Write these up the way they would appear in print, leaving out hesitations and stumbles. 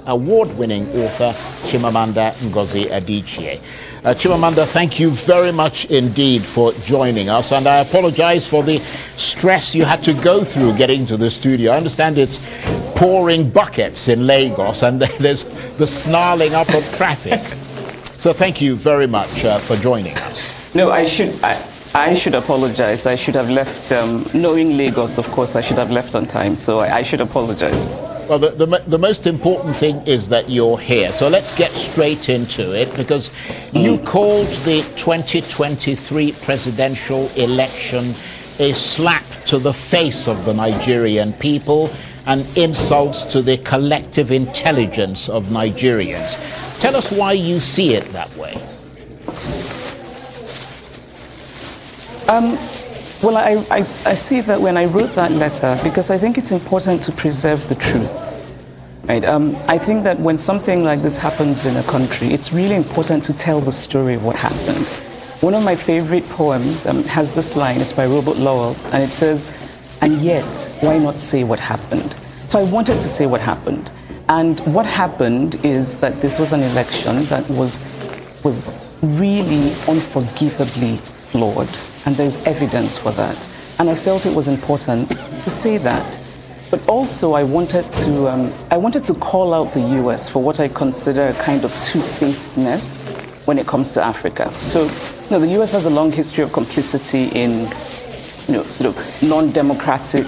award-winning author Chimamanda Adichie. Chimamanda, thank you very much indeed for joining us, and I apologize for the stress you had to go through getting to the studio. I understand it's pouring buckets in Lagos and there's the snarling up of traffic. So thank you very much for joining us. No, I should apologize. I should have left, knowing Lagos, of course, I should have left on time, so I should apologize. Well, the most important thing is that you're here. So let's get straight into it, because you called the 2023 presidential election a slap to the face of the Nigerian people and insults to the collective intelligence of Nigerians. Tell us why you see it that way. Well, I see that when I wrote that letter, because I think it's important to preserve the truth. Right? I think that when something like this happens in a country, it's really important to tell the story of what happened. One of my favorite poems has this line. It's by Robert Lowell, and it says, "And yet, why not say what happened?" So I wanted to say what happened. And what happened is that this was an election that was really unforgivably flawed, and there's evidence for that. And I felt it was important to say that. But also I wanted to call out the US for what I consider a kind of two-facedness when it comes to Africa. So, the US has a long history of complicity in, sort of non-democratic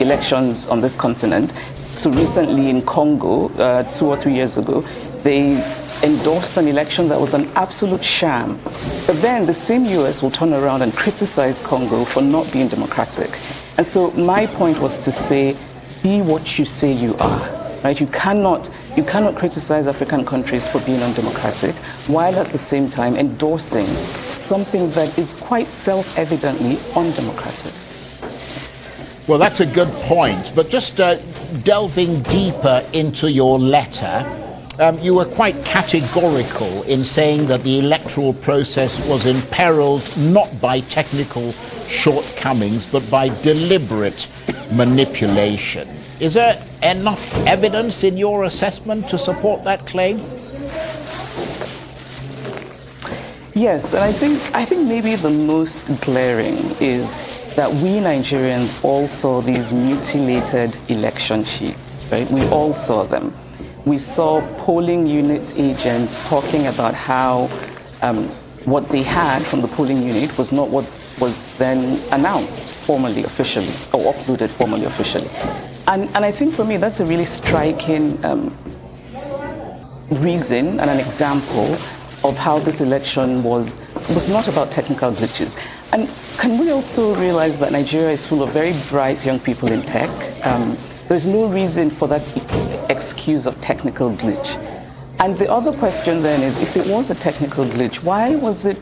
elections on this continent. So recently in Congo, 2 or 3 years ago, they endorsed an election that was an absolute sham. But then the same US will turn around and criticize Congo for not being democratic. And so my point was to say, be what you say you are, right? You cannot criticize African countries for being undemocratic, while at the same time endorsing something that is quite self-evidently undemocratic. Well, that's a good point. But just delving deeper into your letter, you were quite categorical in saying that the electoral process was imperiled not by technical shortcomings, but by deliberate manipulation. Is there enough evidence in your assessment to support that claim? Yes, and I think maybe the most glaring is that we Nigerians all saw these mutilated election sheets, right? We all saw them. We saw polling unit agents talking about how what they had from the polling unit was not what was then announced formally, officially, or uploaded formally, officially. And I think for me that's a really striking reason and an example of how this election was not about technical glitches. And can we also realize that Nigeria is full of very bright young people in tech? There's no reason for that excuse of technical glitch. And the other question then is, if it was a technical glitch, why was it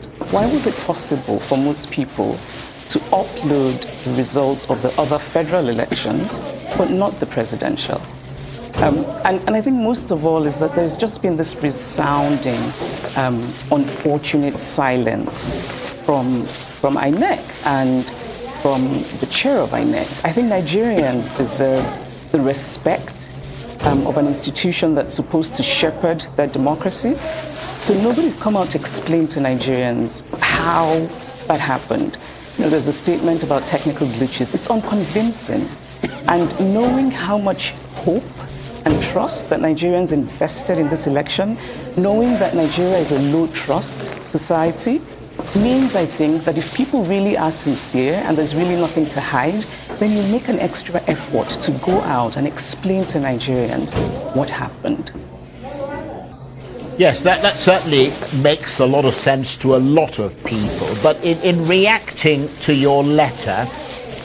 possible for most people to upload the results of the other federal elections, but not the presidential? And I think most of all is that there's just been this resounding, unfortunate silence from INEC and from the chair of INEC. I think Nigerians deserve the respect of an institution that's supposed to shepherd their democracy. So nobody's come out to explain to Nigerians how that happened. There's a statement about technical glitches. It's unconvincing. And knowing how much hope and trust that Nigerians invested in this election, knowing that Nigeria is a low-trust society, means, I think, that if people really are sincere and there's really nothing to hide, then you make an extra effort to go out and explain to Nigerians what happened. Yes, that certainly makes a lot of sense to a lot of people. But in reacting to your letter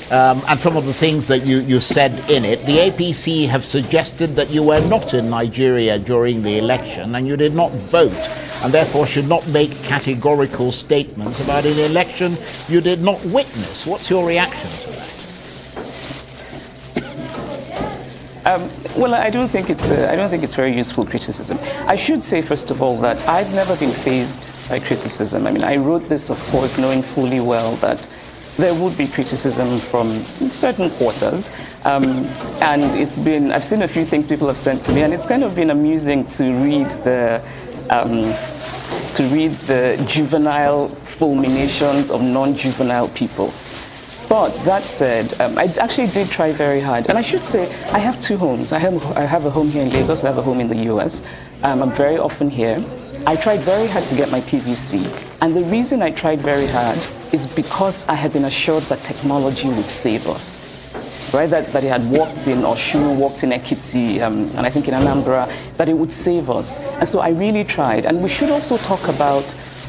and some of the things that you said in it, the APC have suggested that you were not in Nigeria during the election and you did not vote, and therefore should not make categorical statements about an election you did not witness. What's your reaction to that? Well, I don't think it's very useful criticism. I should say, first of all, that I've never been fazed by criticism. I mean, I wrote this, of course, knowing fully well that there would be criticism from certain quarters. And I've seen a few things people have sent to me, and it's kind of been amusing to read the juvenile fulminations of non-juvenile people. But that said, I actually did try very hard. And I should say, I have two homes. I have a home here in Lagos, I have a home in the US. I'm very often here. I tried very hard to get my PVC. And the reason I tried very hard is because I had been assured that technology would save us. Right? That it had worked in Oshun, worked in Ekiti, and I think in Anambra, that it would save us. And so I really tried. And we should also talk about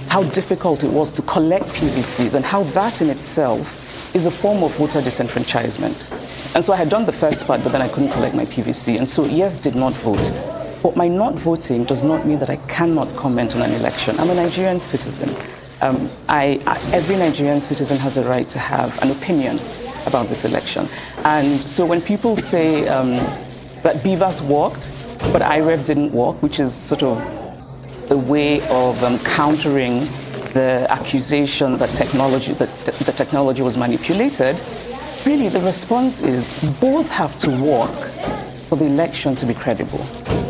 how difficult it was to collect PVCs and how that in itself is a form of voter disenfranchisement. And so I had done the first part, but then I couldn't collect my PVC. And so, yes, did not vote. But my not voting does not mean that I cannot comment on an election. I'm a Nigerian citizen. Every Nigerian citizen has a right to have an opinion about this election. And so when people say that Beavers worked, but IREV didn't work, which is sort of a way of countering the accusation that the technology was manipulated, really the response is both have to work for the election to be credible.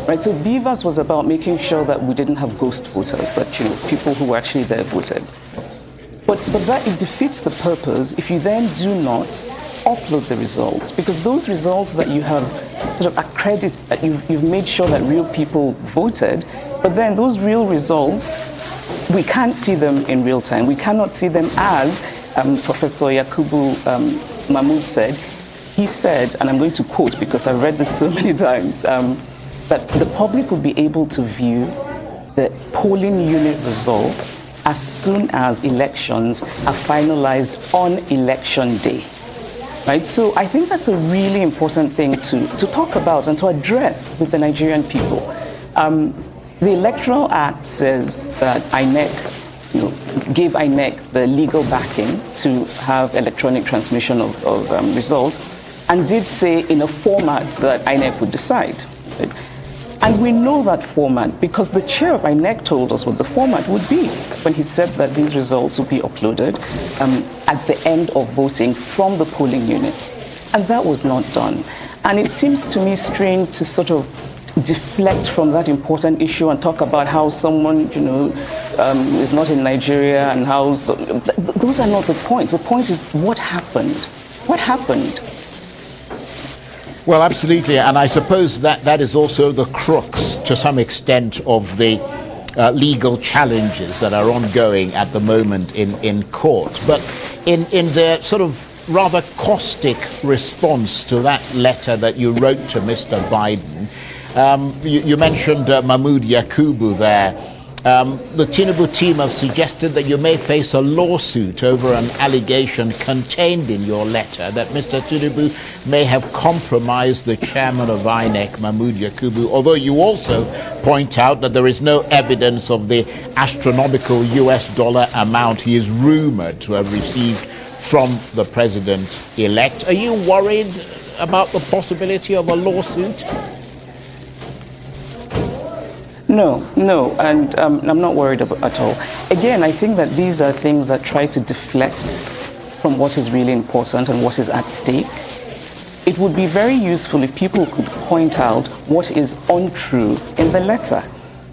Right? So Beavers was about making sure that we didn't have ghost voters, that people who were actually there voted. But that it defeats the purpose if you then do not upload the results, because those results that you have sort of accredited, that you've made sure that real people voted, but then those real results, we can't see them in real time. We cannot see them as Professor Yakubu Mahmood said. He said, and I'm going to quote because I've read this so many times, that the public will be able to view the polling unit results as soon as elections are finalized on election day. Right? So I think that's a really important thing to talk about and to address with the Nigerian people. The Electoral Act says that INEC, gave INEC the legal backing to have electronic transmission of results, and did say in a format that INEC would decide. Right? And we know that format because the chair of INEC told us what the format would be when he said that these results would be uploaded at the end of voting from the polling unit. And that was not done. And it seems to me strange to sort of deflect from that important issue and talk about how someone, is not in Nigeria and how... those are not the points. The point is what happened. What happened? Well, absolutely, and I suppose that is also the crux, to some extent, of the legal challenges that are ongoing at the moment in court. But in the sort of rather caustic response to that letter that you wrote to Mr. Biden, you mentioned Mahmood Yakubu there. The Tinubu team have suggested that you may face a lawsuit over an allegation contained in your letter that Mr. Tinubu may have compromised the chairman of INEC, Mahmood Yakubu, although you also point out that there is no evidence of the astronomical US dollar amount he is rumored to have received from the president-elect. Are you worried about the possibility of a lawsuit? No, and I'm not worried at all. Again, I think that these are things that try to deflect from what is really important and what is at stake. It would be very useful if people could point out what is untrue in the letter.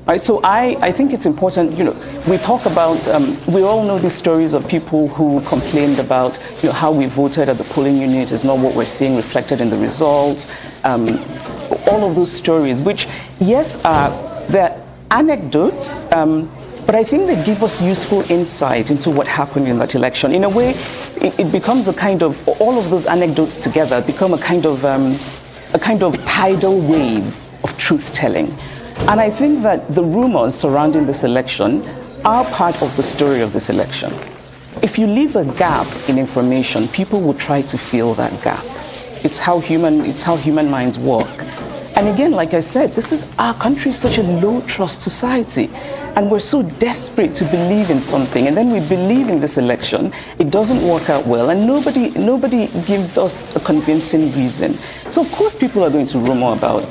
Right, so I think it's important, we talk about, we all know these stories of people who complained about, how we voted at the polling unit is not what we're seeing reflected in the results. All of those stories, which, yes, they're anecdotes, but I think they give us useful insight into what happened in that election. In a way, it becomes a kind of, all of those anecdotes together become a kind of tidal wave of truth-telling. And I think that the rumors surrounding this election are part of the story of this election. If you leave a gap in information, people will try to fill that gap. It's how human minds work. And again, like I said, our country is such a low-trust society. And we're so desperate to believe in something. And then we believe in this election. It doesn't work out well. And nobody gives us a convincing reason. So, of course, people are going to rumor about,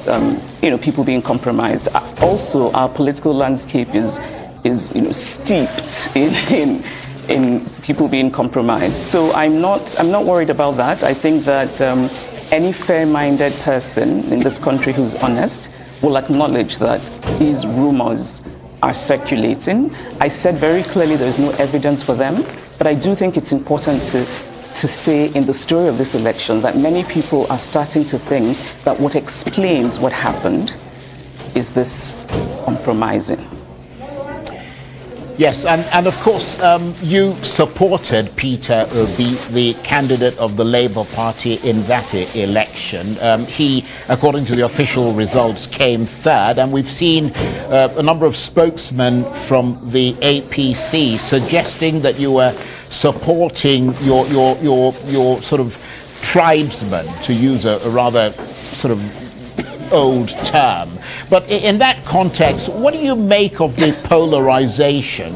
people being compromised. Also, our political landscape is steeped in people being compromised. So I'm not worried about that. I think that any fair-minded person in this country who's honest will acknowledge that these rumors are circulating. I said very clearly there's no evidence for them, but I do think it's important to say in the story of this election that many people are starting to think that what explains what happened is this compromising. Yes, and of course, you supported Peter Obi, the candidate of the Labour Party in that election. He, according to the official results, came third, and we've seen a number of spokesmen from the APC suggesting that you were supporting your sort of tribesmen, to use a rather sort of old term. But in that context, what do you make of the polarization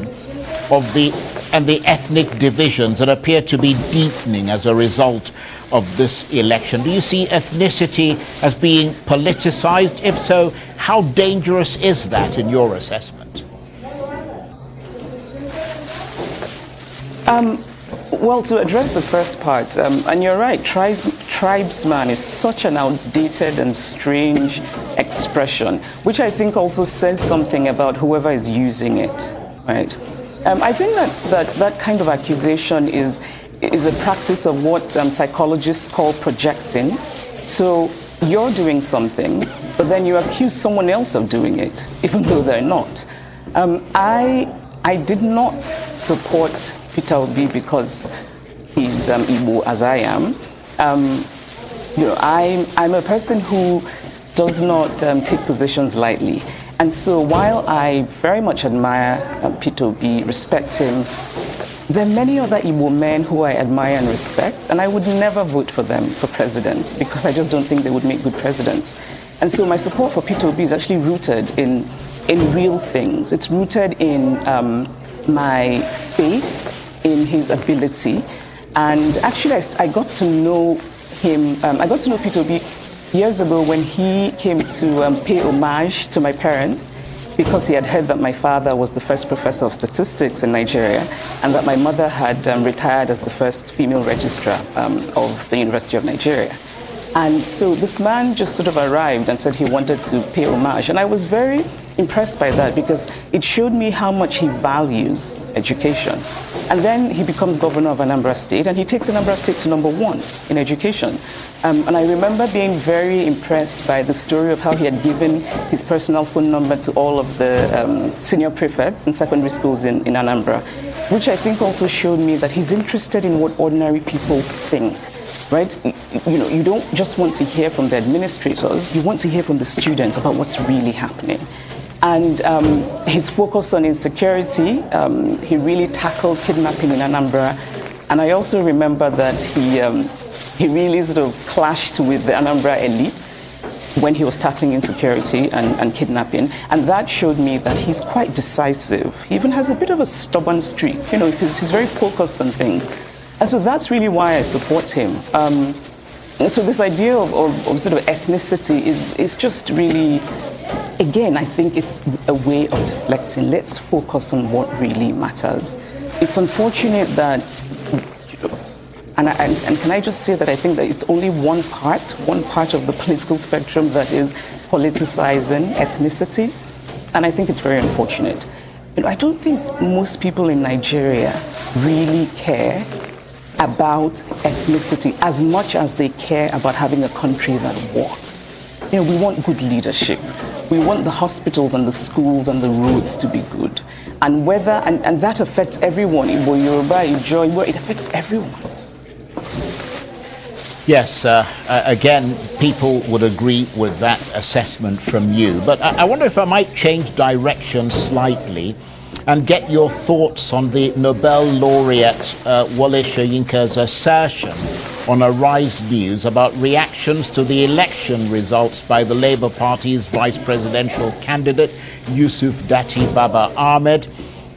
of the ethnic divisions that appear to be deepening as a result of this election? Do you see ethnicity as being politicized? If so, how dangerous is that in your assessment? Well, to address the first part, and you're right, tribesman is such an outdated and strange expression, which I think also says something about whoever is using it, right? I think that kind of accusation is a practice of what psychologists call projecting. So you're doing something, but then you accuse someone else of doing it, even though they're not. I did not support Peter Obi because he's Igbo, as I am. I'm a person who does not take positions lightly. And so while I very much admire Peter Obi, respect him, there are many other Igbo men who I admire and respect, and I would never vote for them for president because I just don't think they would make good presidents. And so my support for Peter Obi is actually rooted in real things. It's rooted in my faith in his ability. And actually, I got to know him, I got to know Peter Obi years ago when he came to pay homage to my parents because he had heard that my father was the first professor of statistics in Nigeria and that my mother had retired as the first female registrar of the University of Nigeria. And so this man just sort of arrived and said he wanted to pay homage. And I was very impressed by that because it showed me how much he values education. And then he becomes governor of Anambra State and he takes Anambra State to #1 in education. And I remember being very impressed by the story of how he had given his personal phone number to all of the senior prefects in secondary schools in Anambra, which I think also showed me that he's interested in what ordinary people think, right? You don't just want to hear from the administrators, you want to hear from the students about what's really happening. And his focus on insecurity, he really tackled kidnapping in Anambra. And I also remember that he really sort of clashed with the Anambra elite when he was tackling insecurity and kidnapping. And that showed me that he's quite decisive. He even has a bit of a stubborn streak, he's very focused on things. And so that's really why I support him. So this idea of sort of ethnicity is just really, again, I think it's a way of deflecting. Let's focus on what really matters. It's unfortunate that, and can I just say that I think that it's only one part of the political spectrum that is politicizing ethnicity, and I think it's very unfortunate. I don't think most people in Nigeria really care about ethnicity as much as they care about having a country that works. We want good leadership. We want the hospitals and the schools and the roads to be good. And and that affects everyone. Igbo, Yoruba, Ijo, it affects everyone. Yes, again, people would agree with that assessment from you. But I wonder if I might change direction slightly and get your thoughts on the Nobel laureate Wole Soyinka's assertion on Arise News about reactions to the election results by the Labour Party's vice presidential candidate, Yusuf Dati Baba Ahmed,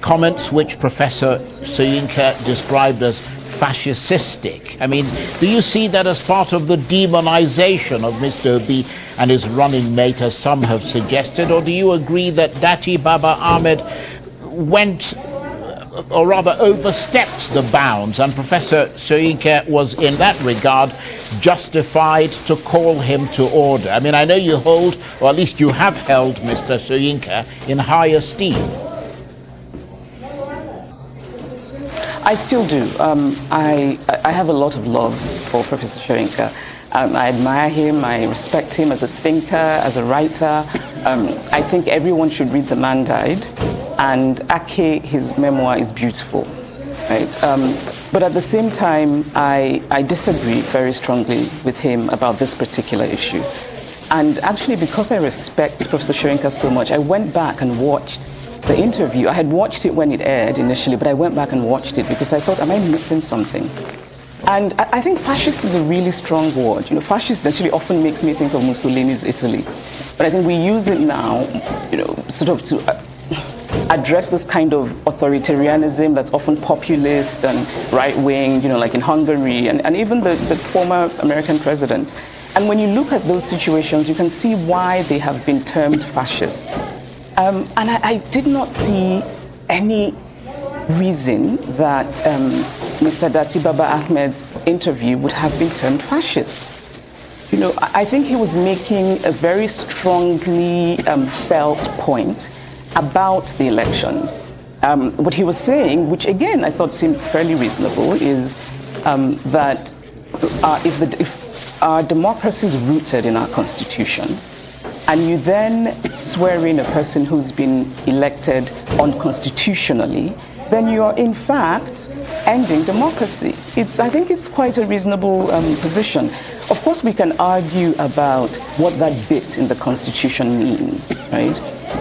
comments which Professor Soyinka described as fascistic. I mean, do you see that as part of the demonization of Mr. Obi and his running mate, as some have suggested, or do you agree that Dati Baba Ahmed went or rather overstepped the bounds, and Professor Soyinka was in that regard justified to call him to order. I mean, I know you hold, or at least you have held, Mr. Soyinka in high esteem. I still do. I have a lot of love for Professor Soyinka. I admire him, I respect him as a thinker, as a writer. I think everyone should read The Man Died, and Ake, his memoir, is beautiful. Right? But at the same time, I disagree very strongly with him about this particular issue. And actually, because I respect Professor Soyinka so much, I went back and watched the interview. I had watched it when it aired initially, but I went back and watched it because I thought, am I missing something? And I think fascist is a really strong word. You know, fascist actually often makes me think of Mussolini's Italy. But I think we use it now, you know, sort of to address this kind of authoritarianism that's often populist and right-wing, you know, like in Hungary, and even the former American president. And when you look at those situations, you can see why they have been termed fascist. And I did not see any reason that Mr. Dati Baba Ahmed's interview would have been termed fascist. You know, I think he was making a very strongly felt point about the elections. What he was saying, which again I thought seemed fairly reasonable, is that if our democracy is rooted in our constitution, and you then swear in a person who's been elected unconstitutionally, then you are in fact ending democracy. I think it's quite a reasonable position. Of course, we can argue about what that bit in the Constitution means, right?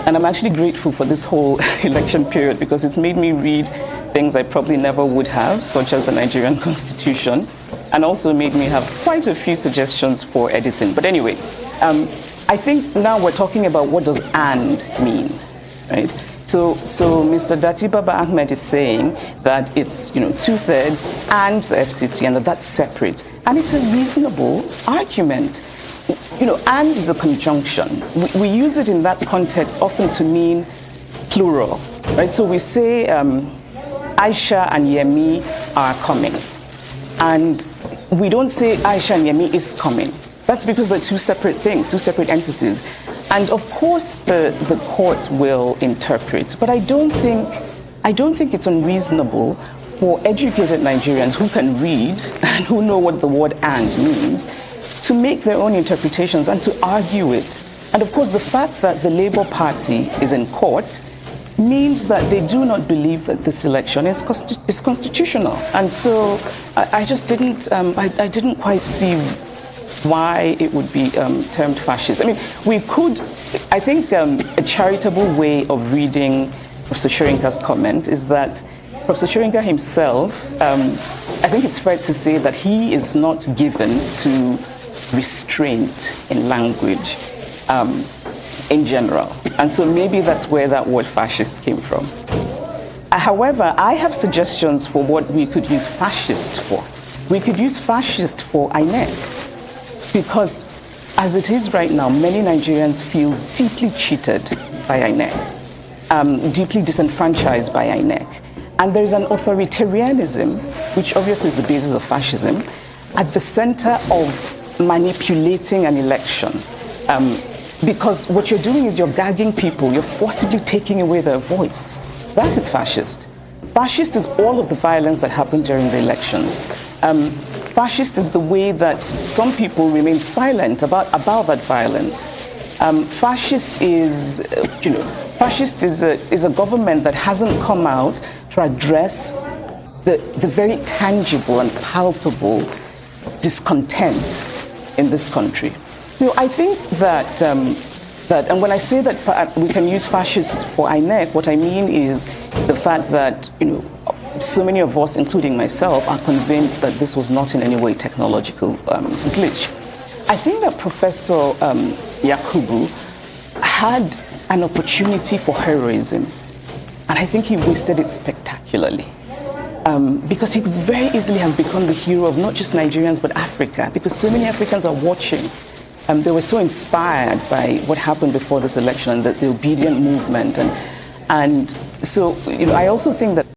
And I'm actually grateful for this whole election period because it's made me read things I probably never would have, such as the Nigerian Constitution, and also made me have quite a few suggestions for editing. But anyway, I think now we're talking about what does "and" mean, right? So Mr. Dati Baba Ahmed is saying that it's, you know, 2/3 and the FCT, and that's separate. And it's a reasonable argument. You know, "and" is a conjunction. We use it in that context often to mean plural, right? So we say Aisha and Yemi are coming. And we don't say Aisha and Yemi is coming. That's because they're two separate things, two separate entities. And of course the court will interpret, but I don't think it's unreasonable for educated Nigerians who can read and who know what the word "and" means to make their own interpretations and to argue it. And of course the fact that the Labour Party is in court means that they do not believe that this election is constitutional. And so I just didn't, I didn't quite see why it would be termed fascist. I mean, we could, I think a charitable way of reading Professor Soyinka's comment is that Professor Soyinka himself, I think it's fair to say that he is not given to restraint in language in general. And so maybe that's where that word fascist came from. However, I have suggestions for what we could use fascist for. We could use fascist for INEC. Because as it is right now, many Nigerians feel deeply cheated by INEC, deeply disenfranchised by INEC. And there's an authoritarianism, which obviously is the basis of fascism, at the center of manipulating an election. Because what you're doing is you're gagging people, you're forcibly taking away their voice. That is fascist. Fascist is all of the violence that happened during the elections. Fascist is the way that some people remain silent about that violence. Fascist is, fascist is a government that hasn't come out to address the very tangible and palpable discontent in this country. I think that, and when I say that we can use fascist for INEC, what I mean is the fact that, so many of us, including myself, are convinced that this was not in any way technological glitch. I think that Professor Yakubu had an opportunity for heroism, and I think he wasted it spectacularly. Because he could very easily have become the hero of not just Nigerians, but Africa, because so many Africans are watching. They were so inspired by what happened before this election and the obedient movement. And so, I also think that